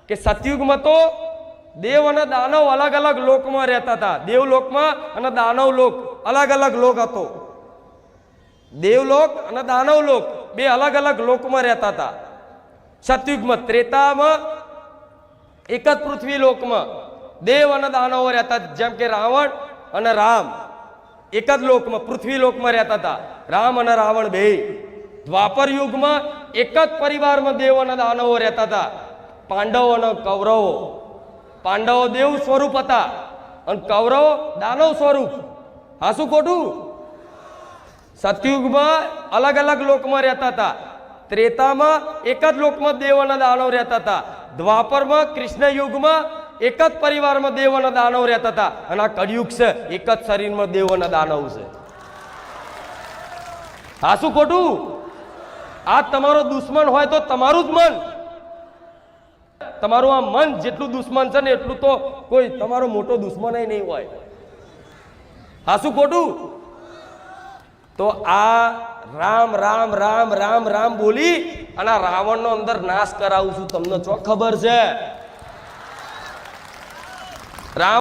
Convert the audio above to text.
કે સતયુગમાં તો દેવ અને દાનવ અલગ અલગ લોકમાં રહેતા હતા. દેવલોકમાં અને દાનવ લોક અલગ અલગ લોક હતો. દેવલોક અને દાનવ લોક બે અલગ અલગ લોકમાં રહેતા હતા. સતયુગમાં ત્રેતામાં એક જ પૃથ્વી લોકમાં દેવ અને દાનવો રહેતા, જેમ કે રાવણ અને રામ એક જ લોકમાં પૃથ્વી લોકમાં રહેતા હતા. રામ અને રાવણ બે. દ્વાપર યુગમાં એક જ પરિવારમાં દેવ અને દાનવો રહેતા હતા. પાંડવો અને કૌરવો. પાંડવો દેવ સ્વરૂપ હતા અને કૌરવો દાનવ સ્વરૂપ. હા શું ખોટું? સતયુગમાં અલગ અલગ લોકમાં રહેતા હતા. ત્રેતામાં એક જ લોકમાં દેવ અને દાનવ રહેતા હતા. દ્વાપરમાં કૃષ્ણ યુગમાં એક જ પરિવારમાં દેવ અને દાનવ રહેતા હતા. અને આ કળિયુગ છે એક જ શરીરમાં દેવ અને દાનવ છે. હા શું ખોટું? આ તમારો દુશ્મન હોય તો તમારું જ મન, તમારું આ મન જેટલું દુશ્મન છે ને એટલું તો કોઈ તમારો મોટો દુશ્મન નહીં હોય. હા શું ખોટું? તો આ રામ રામ રામ રામ રામ બોલી અને આ રાવણનો અંદર નાશ કરાવું છું. તમને ચો ખબર છે? રામ